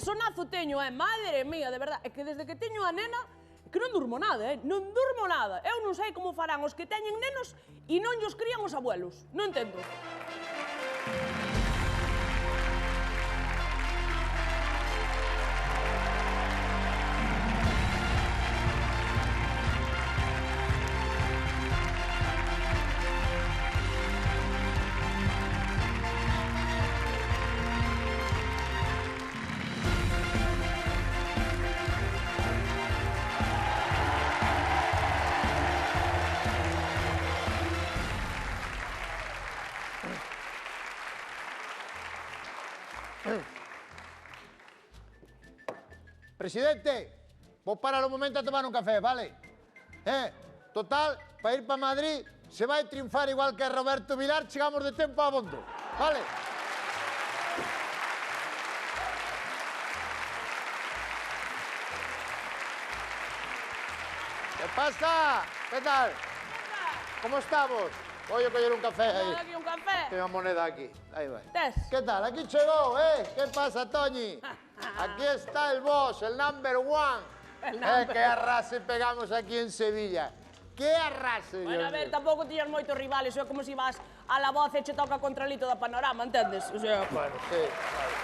sonazo teño, madre mía, de verdade. É que desde que teño a nena, que non durmo nada, non durmo nada. Eu non sei como farán os que teñen nenos e non llos crían os abuelos. Non entendo. Presidente, vou parar un momento a tomar un café, vale? Total, para ir para Madrid, se vai triunfar igual que Roberto Vilar, chegamos de tempo a abondo, vale? ¿Qué pasa? ¿Qué tal? ¿Cómo estamos? Voy a coger un café ahí. Aquí un café. Tengo una moneda aquí. Ahí va. Tes. ¿Qué tal? Aquí llegó, ¿eh? ¿Qué pasa, Toñi? Aquí está el boss, el number one. ¡Qué arrase pegamos aquí en Sevilla! ¡Qué arrase! Bueno, a ver, tampouco tiñas moitos rivales, é como se vas a La Voz e che toca Contralito da Panorama, entendes? O sea, Bueno, sí, vale.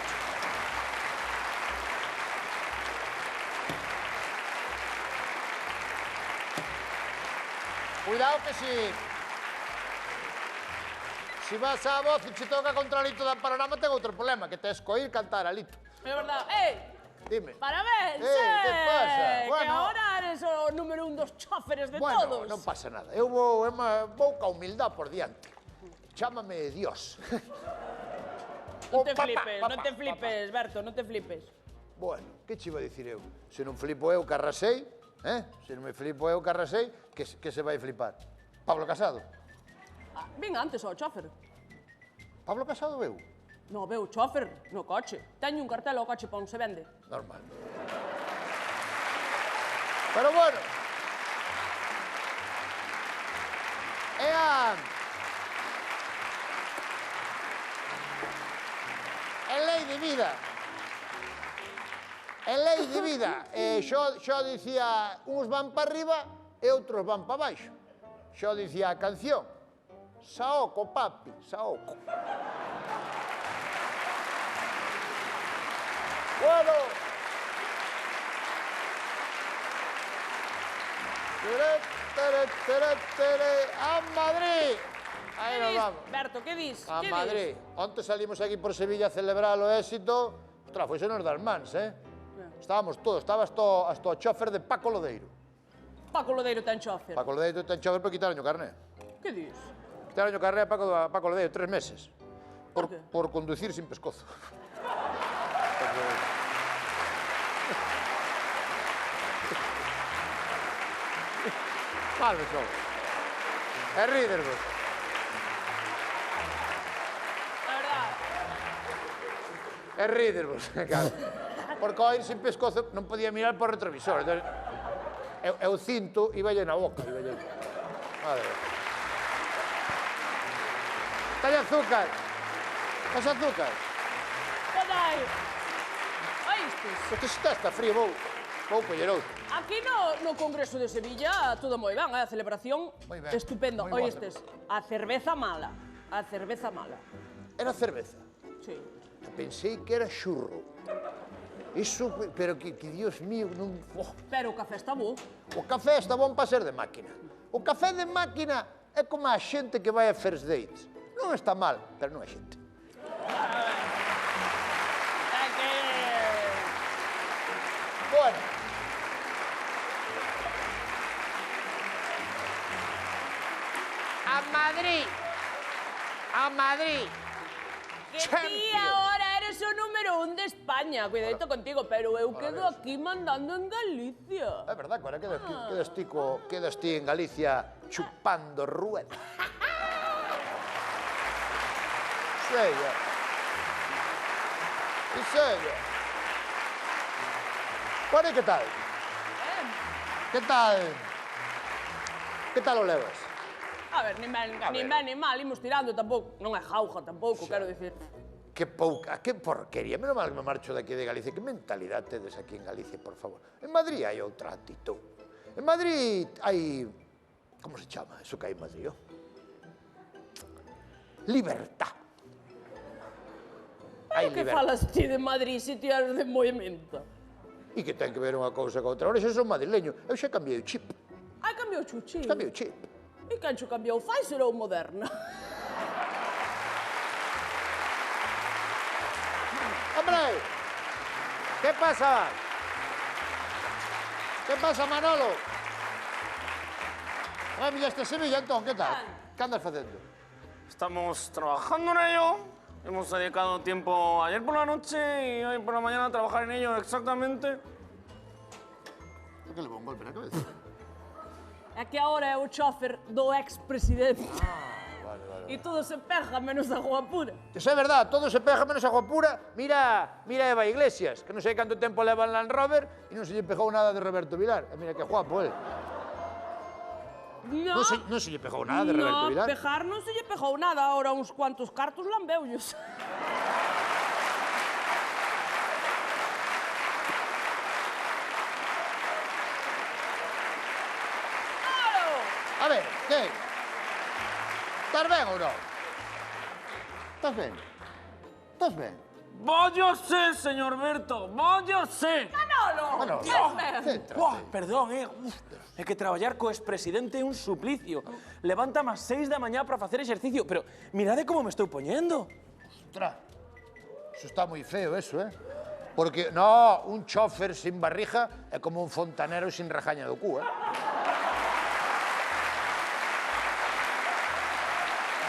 Cuidado que si vas a Voz e che toca Contralito da Panorama, tengo outro problema, que tes que oír cantar a Lito. é verdade. Dime. Parabéns, ¿Qué pasa? Que Bueno. ahora eres o número 1 dos choferes de Bueno, todos. non pasa nada. Eu vou ca humildade por diante. Chámame Dios. Non te flipes, non te flipes, Berto, non te flipes. Bueno, que che iba a dicir eu? Se non flipo eu, que arrasei, Se non me flipo eu, que arrasei, que se vai flipar? Pablo Casado. Vin antes ao chofer. Pablo Casado veu? No, veu o chofer no coche. Teño un cartel ao coche para onde se vende. Normal. Pero bueno. É lei de vida. É lei de vida. Xo dicía, uns van para arriba e outros van para baixo. Xo dicía a canción. Saoco, papi, saoco. Bueno. A Madrid. Aí nos vamos. Berto, que dis? A Madrid. Onte salimos aquí por Sevilla a celebrar o éxito. Ostras, foi nos das mans, Estábamos todos, estaba hasta o chofer de Paco Lodeiro. Paco Lodeiro ten chofer. Paco Lodeiro ten chofer por quitaron o carné. Que dis? Quitaron o carné a Paco Lodeiro 3 meses. Por qué? Por conducir sin pescozo. Mal, me xogo. É rídervos. A verdade. É rídervos, claro. Porque ao ir sin pescozo non podía mirar por retrovisor. E o cinto iba na boca. Madre. Talle azúcar. As azúcar. Podai. Oístes? Porque se está frío, vou coller outro. Aquí no Congreso de Sevilla todo moi ben, a celebración Moi ben, estupendo. moi boa Oístes, a cerveza mala. A cerveza mala. Era cerveza. Sí. Pensei que era xurro. Iso, pero que Dios mío, non... Pero o café está bo. O café está bon para ser de máquina. O café de máquina é como a xente que vai a first dates. Non está mal, pero non é xente. É que... Bueno. A Madrid. A Madrid. Que ti ahora eres o número 1 de España. Cuidadito contigo, pero eu quedo aquí mandando en Galicia. É verdad, agora quedas ti en Galicia chupando rueda. Serio. En serio. Bueno, e que tal? Que tal? Que tal o levas? A ver, nin ben nin mal, imos tirando tampouco. Non é jauja tampouco, quero dicir. Que pouca, que porquería. Menos mal que me marcho de aquí de Galicia. Que mentalidad tedes aquí en Galicia, por favor. En Madrid hai outra actitud. En Madrid hai... Como se chama eso que hai en Madrid? Libertad. Hai Que libertad. falas ti de Madrid se ti eres de movimento? E que ten que ver unha cousa con outra. Ora, xa son madrileño. Eu xa cambiei o chip. Ai, cambiou chuchi. Cambiei o chip. E quen xo cambiou? Pfizer ou Moderna? ¡Hombre! ¿Qué pasa? ¿Qué pasa, Manolo? Mira este Sevilla, Antón, ¿qué tal? ¿Qué andas haciendo? Estamos trabajando en ello. Hemos dedicado tiempo ayer por la noche y hoy por la mañana a trabajar en ello exactamente. ¿Por qué le pongo un golpe en la cabeza? É que agora é o chofer do ex-presidente. Vale. E todo se pega menos a agua pura. Eso es verdad, todo se pega menos agua pura. Mira Eva Iglesias, que no sé cuánto tiempo leva en Land Rover y no se le pegó nada de Roberto Vilar. Mira qué guapo él. No, No se le pegó nada de Roberto Vilar. No, pegar non se lle pegou nada. Ahora uns cuantos cartos lambeullos. A ver, ¿qué? ¿Estás bien o no? ¿Estás bien? ¿Estás bien? ¡Váyase, señor Berto! ¡Váyase! Manolo! Bueno, Céntrate. Buah, perdón, É que traballar co expresidente é un suplicio. Levanta más 6 da mañá para facer exercicio, pero mirade como me estou poñendo. Ostras, eso está muy feo eso, ¿eh? Porque, no, un chofer sin barrija é como un fontanero sin rajaña do cu, ¿eh?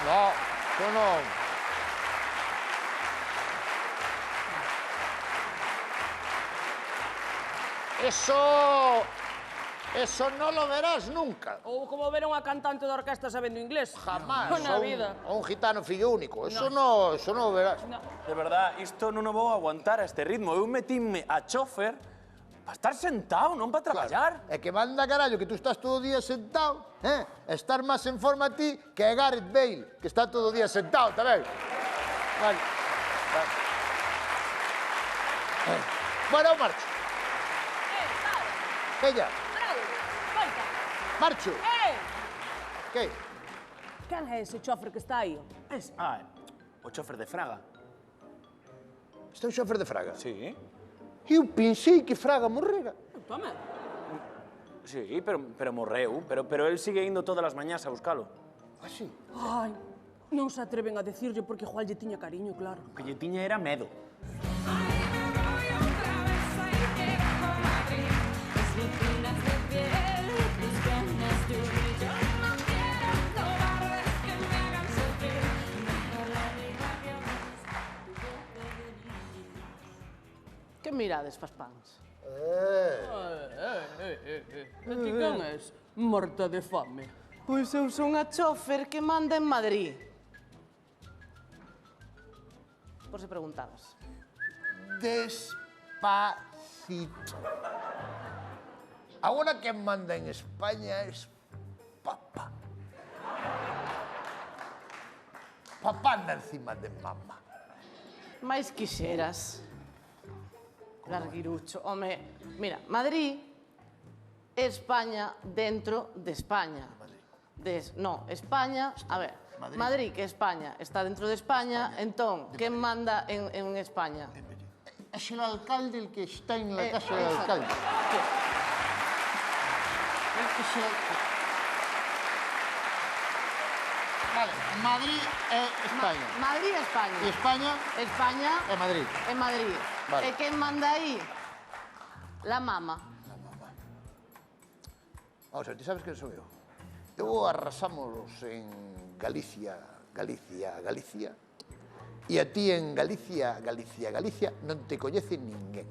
No, yo no. Eso no lo verás nunca. Ou como ver unha cantante de orquesta sabendo inglés. Jamás. Na vida. O un gitano fillo único. Eso no lo verás. De verdad, isto non o vou aguantar a este ritmo. Eu metíme a chofer para estar sentado, non para traballar. É que manda carallo que tú estás todo o día sentado, estar máis en forma a ti que a Gareth Bale, que está todo o día sentado, tamén. Vale. Bueno, eu marcho. Bella, Parado, volta. marcho. Que? Quen é ese chofer que está aí? O chofer de Fraga. Este é un xofer de Fraga. Sí. Eu pensei que Fraga morrera. Tome. Sí, pero morreu. Pero él sigue indo todas as mañás a buscalo. Así. Ai, non se atreven a decirlle porque igual lle tiña cariño, claro. O que lle tiña era medo. Que mirades fas pans? E ti quen és? Morta de fame. Pois eu son a chofer que manda en Madrid. Por se preguntabas. Despacito. Ahora quien manda en España es papá. Papá anda encima de mamá. Mais quixeras. Larguirucho. Home, mira, Madrid é España dentro de España. No, España, a ver, Madrid, que España está dentro de España, entón, quen manda en España? Es el alcalde el que está en la casa del alcalde. Es el... Vale, Madrid es España. Madrid é España. Y España España es Madrid. é Madrid. Vale. E quen manda aí? La mama. Vamos a ver, ¿tú sabes quién soy yo? Yo arrasamos en Galicia. Y a ti en Galicia non te coñece ninguén.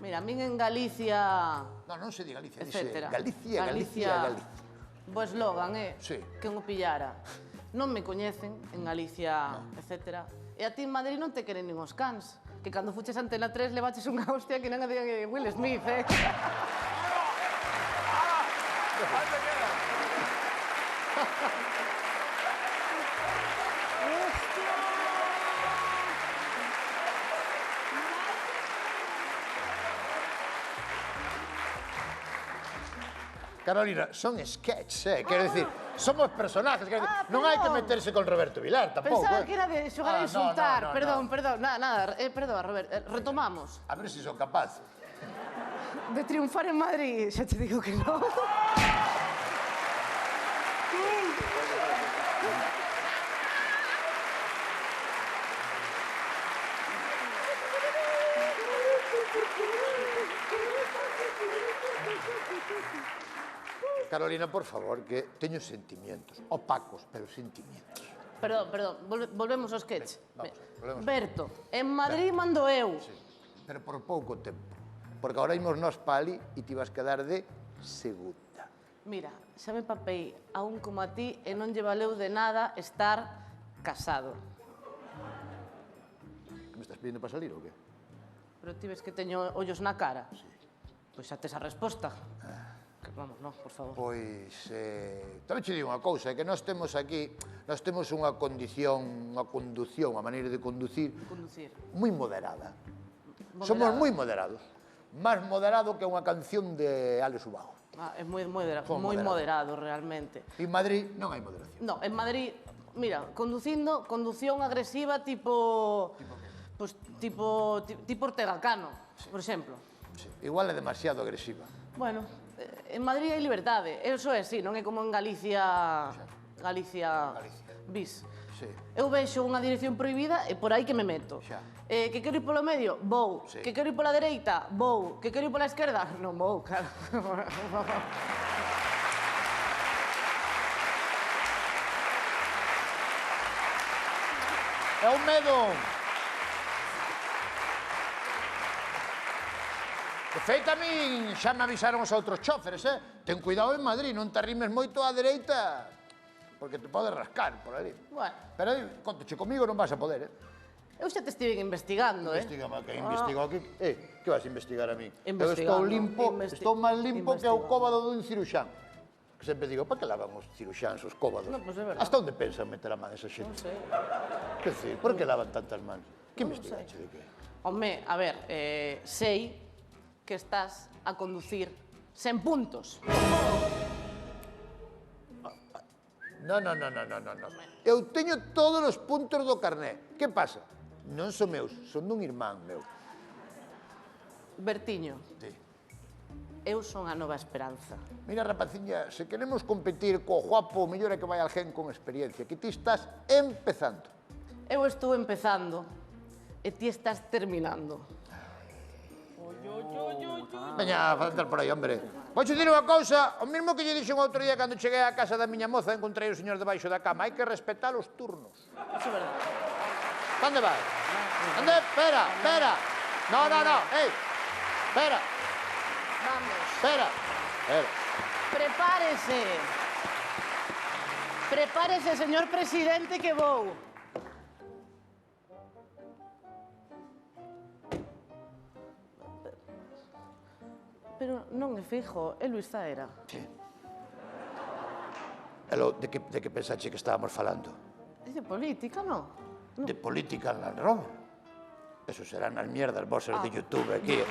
Mira, a min en Galicia... No, non se di Galicia, dice Etcétera. Galicia. O eslogan é Sí. que o pillara. Non me coñecen en Galicia, etcétera. E a ti en Madrid non te queren nin os cans. Que cando fuches a Antena 3 levaches unha hostia que non a digan Will Smith, Carolina, son sketches, quero dicir, somos personajes, quero dicir, non hai que meterse con Roberto Vilar, tampouco. Pensaba que era de xogar a insultar. no, Perdón, nada, perdón, Robert. Retomamos. A ver se son capaz. De triunfar en Madrid, xa te digo que non. Carolina, por favor, que teño sentimientos, opacos, pero sentimientos. Perdón, volvemos ao sketch. Volvemos. Berto, en Madrid mando eu. Sí, pero por pouco tempo, porque ahora imos nós pa ali e ti vas quedar de segunda. Mira, xa me papei a un como a ti e non lle valeu de nada estar casado. Que me estás pedindo para salir ou que? Pero ti ves que teño ollos na cara? Sí. Pois xa tes a resposta. Que vamos, non, por favor. Pois, tamén che digo unha cousa, que nós temos aquí, nós temos unha condición, unha conducción, unha maneira de conducir Conducir. moi moderada. Somos moi moderados. Máis moderado que unha canción de Alex Ubago. É moi moderado, realmente. En Madrid non hai moderación. No, en Madrid, mira, conducción agresiva tipo... Pues tipo Ortega Cano, por exemplo. Sí, igual é demasiado agresiva. Bueno, en Madrid hai liberdade, eso é, sí, non é como en Galicia bis. Sí. Eu vexo unha dirección prohibida e por aí que me meto. Xa. Que quero ir polo medio? Vou. Sí. Que quero ir pola dereita? Vou. Que quero ir pola esquerda? Non vou, claro. É un medo. De feito, a min xa me avisaron os outros chóferes, Ten cuidado en Madrid, non te arrimes moito á dereita, porque te pode rascar por ali. Bueno, Pero, contache, comigo non vas a poder, eu xa te estive investigando, Investígame, que investigo aquí. Que vas a investigar a mí? Eu Investigando, estou limpo, estou máis limpo que o investigando. cóbado dun ciruxán. Que sempre digo, para que lavan os ciruxáns os cóbados? No, pues é verdad. Hasta onde pensan meter a man esa xente? non sei. Que decir, por que lavan tantas mans? Que investigache de que? Home, a ver, sei que estás a conducir 100 puntos. No. Eu teño todos os puntos do carné. Que pasa? Non son meus, son dun irmán meu. Bertiño, Sí. eu son a nova esperanza. Mira, rapaciña, se queremos competir co guapo, o mellor é que vai alguén con experiencia, que ti estás empezando. Eu estou empezando e ti estás terminando. Veña, a andar por aí, hombre. Vouche dicir unha cousa, o mesmo que lle dixen outro día cando cheguei á casa da miña moza, encontrei o señor debaixo da cama. Hai que respetar os turnos. Iso é verdade. Onde vai? Onde? Espera. No, ei. Espera. Vamos. Prepárese, señor presidente, que vou. Pero non é fijo, é Luis Zaera. Sí. Elo, de que pensache que estábamos falando? É de política, non? De política en Land Rover. Eso serán as mierdas vosas de YouTube aquí.